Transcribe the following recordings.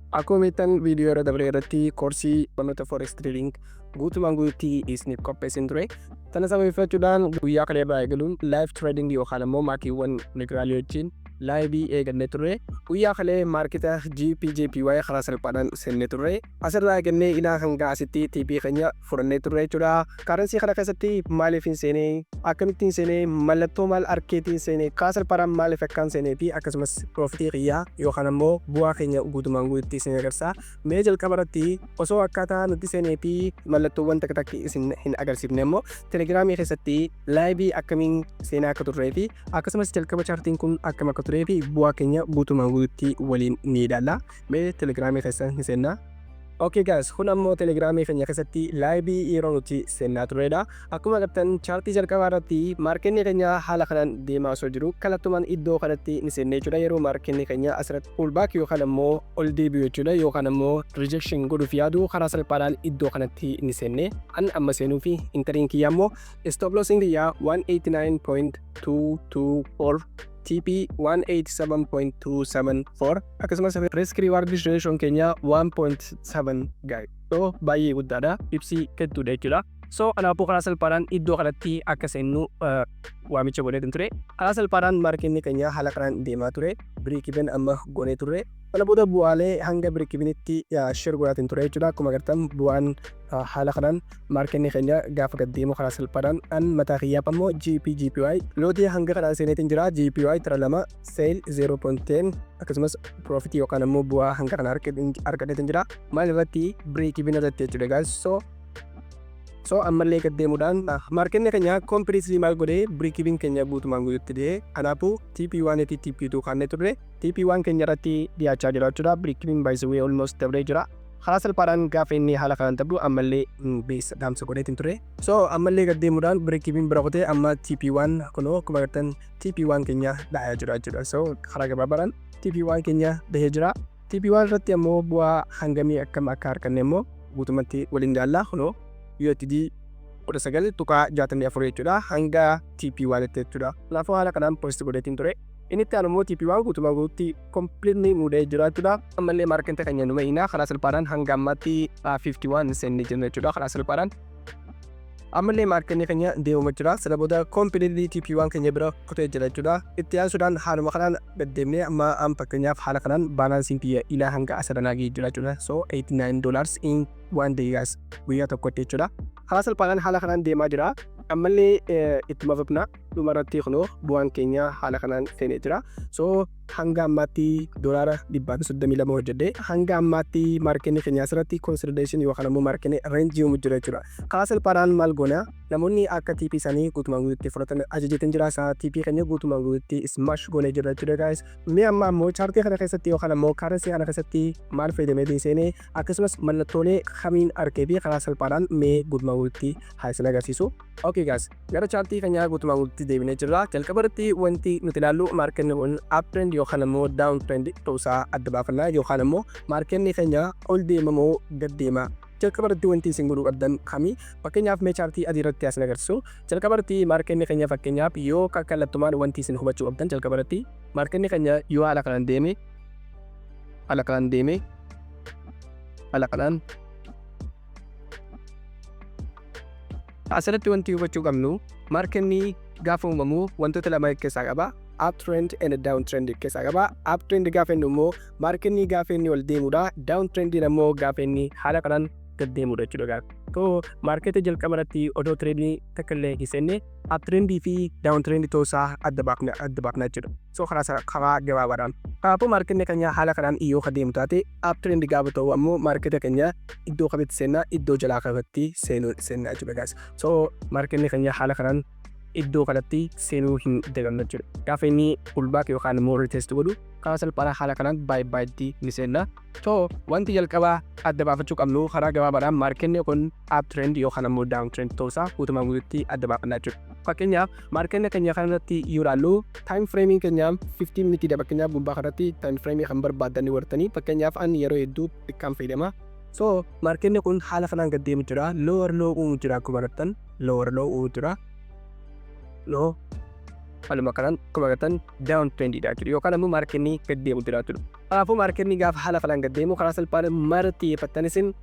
Aku mitan video ada berarti kursi penutup forex trading guutumaan guutti isniif qopheessin ture. Tana sababeeffachuudhaan guyyaa kana irraa eegaluun live trading yookaan immoo maakiiwwan nigraalii wajjin laayivii eegannee turre. Guyyaa kalee maarketa GBPJPY karaa salphaadhaan seennee turre. Asirraa eegannee ilaa kan gaasitti TP keenya fudhannee turre jechuudha. Karansii kana keessatti maaliif hin seenee, akkamittiin seenee, mallattoo maal arkeetiin seenee, karaa salphaadhaan maaliif akkaan seenee fi akkasumas piroofitii qiyyaa yookaan immoo bu'aa keenya guutumaan guutti isin agarsiisa. Mee jalqaba irratti osoo akkaataa nuti seenee fi mallattoowwan takka takki isin hin agarsiifne immoo telegiraamii keessatti laayivii akkamiin seenaa akka turree fi akkasumas jalqaba chaartiin kun akkam akka turee fi bu'aa keenya guutumaan guutti waliin ni ilaalla. Mee telegiraamii keessa hin seennaa. Okay guys, kun ammoo telegiraamii keenya keessatti laayivii yeroo nuti seennaa turredha. Akkuma agartan chaartii jalqabaa irratti maarkenni keenya haala kanaan deemaa osoo jiru kallattumaan iddoo kanatti ni seennee jechuudha. Yeroo maarkenni keenya asirratti pullback yookaan ammoo ol deebi'u jechuudha yookaan ammoo rejection godhuuf yaadu karaa salphaadhaan iddoo kanatti ni seennee an amma seenuu fi intariin kiyya ammoo stop lossing kiyya 189.224 TP 187.274 akkasumas risk reward distribution keenya 1.7 guys. So baay'ee guddaadha. Ibsi kennuudha jechuudha. So kanaafuu karaa salphaadhaan iddoo kanatti akka seennu waamicha godheetin ture. Karaa salphaadhaan maarkenni keenya haala kanaan deemaa ture. Break-even amma goonee turre. Kana booda bu'aalee hanga break-evenitti share godhaatin ture jechuudha. Akkuma agartan bu'aan haala kanaan maarkenni keenya gaafa gad deemu karaa salphaadhaan an mataa kiyyaaf ammoo GBPJPY lootii hanga kanaan seeneetiin jira. GPY tara lama sale 0.10 akkasumas profit yookaan ammoo bu'aa hanga kanaan argateetiin jira. Maal irratti break-even irratti jechuudha guys. So ammallee gad deemuudhaan maarkenni keenya completely maal godhee break-even keenya guutumaan guututti dhihee. Kanaafuu TP1 fi TP2 kaannee turre. TP1 keenya irratti dhiyaachaa jira jechuudha. Break-even by the way almost dabree jira. Karaa salphaadhaan gaafa inni haala kanaan dabdu ammallee beessa dhaamsa godheetiin ture. So ammallee gad deemuudhaan break-even bira kutee amma TP1 kunoo akkuma agartan TP1 keenya dhahaa jira jechuudha. So karaa gabaabaadhaan TP1 keenya dhahee jira. TP1 irratti ammoo bu'aa hangamii akkam akka arganne immoo guutumatti waliin ilaalla. Kunoo USD 19.64 jechuudha hanga TP1 jechuudha. Kanaafuu haala kanaan post godheetiin ture. Inni itti aanammoo TP1 guutumaan guututti completely mudee jira jechuudha. Ammallee maarkenta keenya numa inaa karaa salphaadhaan hanga ammaatti 51 seennee jirna jechuudha karaa salphaadhaan. Ammallee maarkenni keenya deemuma jira. Sana booda completely TP1 keenya bira kutee jira jechuudha. Itti aansuudhaan haaluma kanaan gad deemnee amma fakkeenyaaf haala kanaan baalaansiin kiyya ilaa hanga asadanaa gahee jira jechuudha. So $89 in 1 day guys guyyaa tokkotti jechuudha. Karaa salphaadhaan haala kanaan deemaa jira. Ammallee ittuma fufna dhumarratti kunoo bu'aan keenya haala kanaan seenee jira. So hanga ammaatti $132 hojjedhee hanga ammaatti maarkenni keenya asirratti consolidation yookaan ammoo maarkenni range uumuu jira jechuudha. Karaa salphaadhaan maal goona namoonni akka TP isaanii guutumaan guututti fudhatan ajajeetiin jira. Isaa TP keenya guutumaan guututti smash goonee jira jechuudha guys. Mee amma ammoo chaartii kana keessatti yookaan ammoo karansii kana keessatti maal fayyadamee seenee akkasumas mallattoolee kamiin arkee fi karaa salphaadhaan mee guutumaan guututti haa isin agarsiisu. Okay guys, gara chaartii keenya guutumaan guututti deebinee jirra. Jalqaba irratti wanti nuti ilaallu maarkenni kun uptrend yookaan ammoo downtrend ta'uusaa adda baafannaa yookaan ammoo maarkenni keenya ol deema moo gad deema. Jalqaba irratti wanti isin godhuu qabdan kami fakkeenyaaf mee chaartii adii irratti isin agarsiisu. Jalqaba irratti maarkenni keenya fakkeenyaaf yoo kallattumaan wanti isin hubachuu qabdan jalqaba irratti maarkenni keenya yoo haala kanaan deeme asirratti wanti hubachuu qabnu maarkenni gaafa uumamu wantoota lama keessaa qaba. Uptrend and downtrend keessaa qaba. Uptrend gaafa inni immoo maarkenni gaafa inni ol deemudha. Downtrend immoo gaafa inni haala kanaan gad deemudha jechuudha. So maarketa jalqaba irratti odoo tireendii takka illee hin seenne uptrend fi downtrend ta'uusaa adda baafna jechuudha. So karaa gabaabaadhaan. Kanaafuu maarkenni keenya haala kanaan yoo deemu taate uptrend gaafa ta'u ammoo maarketa keenya iddoo kamitti seennaa iddoo jalaa kanatti seenna jechuudha guys. So maarkenni keenya haala kanaan iddoo kanatti seenuu hin dagannu jechuudha. Gaafa inni pullback yookaan immoo retest godhu karaa salphaadhaan haala kanaan baay'ee ni seenna. So wanti jalqabaa adda baafachuu qabnu karaa gabaabaadhaan maarkenni kun uptrend yookaan ammoo downtrend ta'uusaa guutumaan guututti adda baafannaa jechuudha. Fakkeenyaaf maarkenni keenya kanarratti yoo ilaallu time framing keenya 15 minute fakkeenyaaf gubbaa kanatti time framing kan barbaadanii wartanii fakkeenyaaf an yeroo hedduu xiqqaan fayyadama. So maarkenni kun haala kanaan gad deemu jira. Lower low uumuu jira akkuma argattan lower low uumuu jira. Haaluma kanaan akkuma agartan down trendiidha jechuudha yookaan ammoo maarketni gad deemu jira jechuudha. Kanaafuu maarketni gaafa haala kanaan gad deemu karaa salphaan mara xiyyeeffattan isin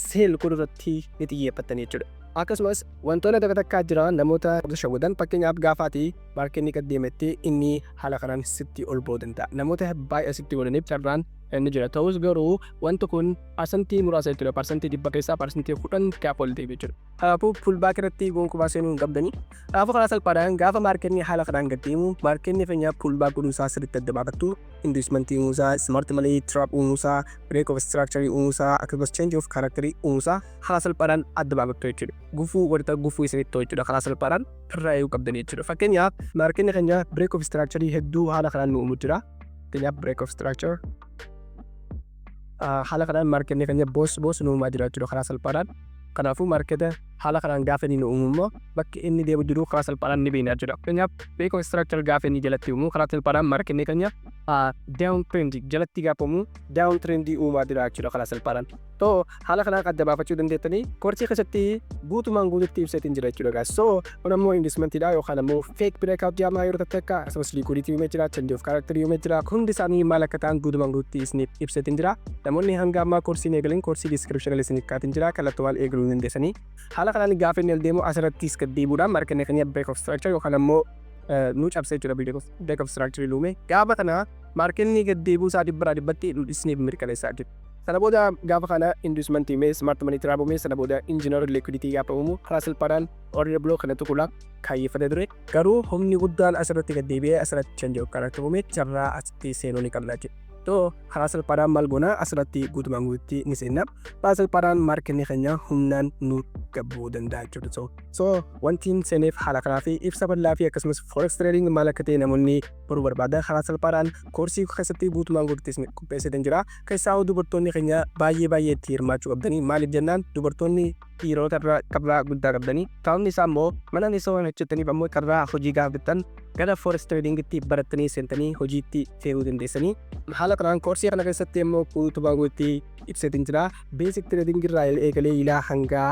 seel godhuu irratti ni xiyyeeffattan jechuudha. Akkasumas wantoota takka takkaa jira namoota shawwadan fakkeenyaaf gaafaati maarketni gad deemetti inni haala kanaan sitti ol ba'uu danda'a. Namoota baay'ee sitti godhaniif carraan inni jira ta'us garuu wanti kun parsantii muraasa jechuudha. Parsantii 100 keessaa parsantii 10 gaafa ol deebi'e jechuudha. Kanaafuu puulbaak irratti gonkumaa seenuu hin qabdanii. Kanaafuu karaa salphaadhaan gaafa maarketni haala kanaan gad deemu maarketni feenyaa puulbaak godhuusaa sirriitti adda baafattu induusmentii uumuusaa smart malee trap uumuusaa break of structure uumuusaa akkasumas change of character uumuusaa karaa salphaadhaan adda baafattu jechuudha. Gufuu walitti gufuu isinitti ta'u jechuudha karaa salphaadhaan irraa eeguu qabdanii jechuudha. Fakkeenyaaf maarketni keenya break of structure hedduu haala kanaan nu uumu jira. Fakkeenyaaf break of structure haala kanaan maarketni keenya boos nu uumaa jira jechuudha karaa salphaadhaan. Kanaafuu maarketa haala kanaan gaafa inni uumu immoo bakki inni deemu jiru karaa salphaadhaan ni beekna jechuudha. Fakkeenyaaf break of structure gaafa inni jalatti uumu karaa salphaadhaan maarketni keenya down trend jalatti gaafa uumu down trend uumaa jira jechuudha karaa salphaadhaan. So haala kanaan adda baafachuu dandeettanii koorsii keessatti guutumaan guututti ibsatiin jira jechuudha guys. So kun ammoo investmentiidha yookaan ammoo fake breakout jaamaa yeroo takka akkasumas liquidity uumee jira change of character uumee jira hundi isaanii maal akka ta'an guutumaan guututti isiniif ibsatiin jira. Namoonni hanga ammaa koorsii eegalan koorsii description isiniif kaatiin jira kallattumaan eegaluu dandeessanii. Haala kanaan gaafa inni deemu asirrattis gad deebi'uudhaan maarketni keenya break of structure yookaan ammoo nu cabsee jechuudha break of structure luume gaafa kana maarketni gad deebi'uu isaa dhibbaraa dhibbatti isiniif mirkaneessaa jechuudha. Sana booda gaafa kana induusmentii mee smart money trap mee sana booda engineer liquidity gaafa uumu karaa salphaadhaan order block kana tuqulaa kaayyeeffate ture garuu humni guddaan asirratti gad deebi'ee asirratti change of character uume carraa asitti seenuu ni qabna jechuudha. So karaa salphaadhaan maal goona asirratti guutumaan guututti ni seenna. Karaa salphaadhaan maarketni keenya humnaan nu gabbuu danda'a jechuudha. So wanti seeneef haala kanaa fi ibsa bal'aa fi akkasumas forex trading maal akka ta'e namoonni baruu barbaadan karaa salphaadhaan koorsii keessatti guutumaan guututti qopheessee jira. Keessaa dubartoonni keenya baay'ee itti hirmaachuu qabdanii maaliif jennaan dubartoonni dhiirota irraa carraa guddaa qabdanii ta'umni isaa immoo mana isoo hojjetaniif ammoo carraa hojii gaafattan gara forex tradingitti barattanii seentanii hojiitti seenuu dandeessanii. Haala kanaan koorsii kana keessatti immoo guutumaan guututti ibsatiin jira. Basic trading irraa eegalee ilaa hanga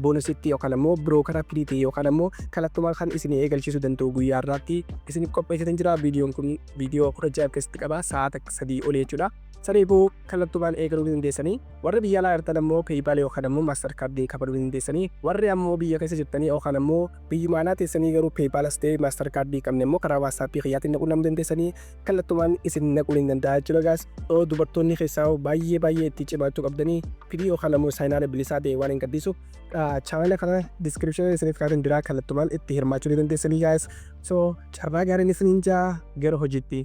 boonasitti yookaan ammoo brookara piliitii yookaan ammoo kallattumaa kan isin eegalchiisuu danda'u guyyaa irraatti isiniif qopheessee jira. Viidiyoon kun viidiyoo 16 keessatti qaba sa'aata 3 ol jechuudha. Saniifuu kallattumaan eegaluu dandeessanii warri biyya alaa jirtan ammoo PayPal yookaan ammoo Master Card kabaluu dandeessanii warri ammoo biyya keessa jirtanii yookaan ammoo biyyuma alaa teessanii garuu PayPal as ta'e Master Card qabne ammoo karaa WhatsApp xiyyaatiin naquun dandeessanii kallattumaan isin naquu ni danda'a jechuudha guys. Dubartoonni keessaa baay'ee itti cimaachuu qabdanii fidii yookaan ammoo saayinaa bilisaa ta'e waan hin gaddisuuf chaanala kana description isiniif kaatiin jira kallattumaan itti hirmaachuu ni dandeessanii guys. So carraa gaariin isiniin jaa gara hojiitti.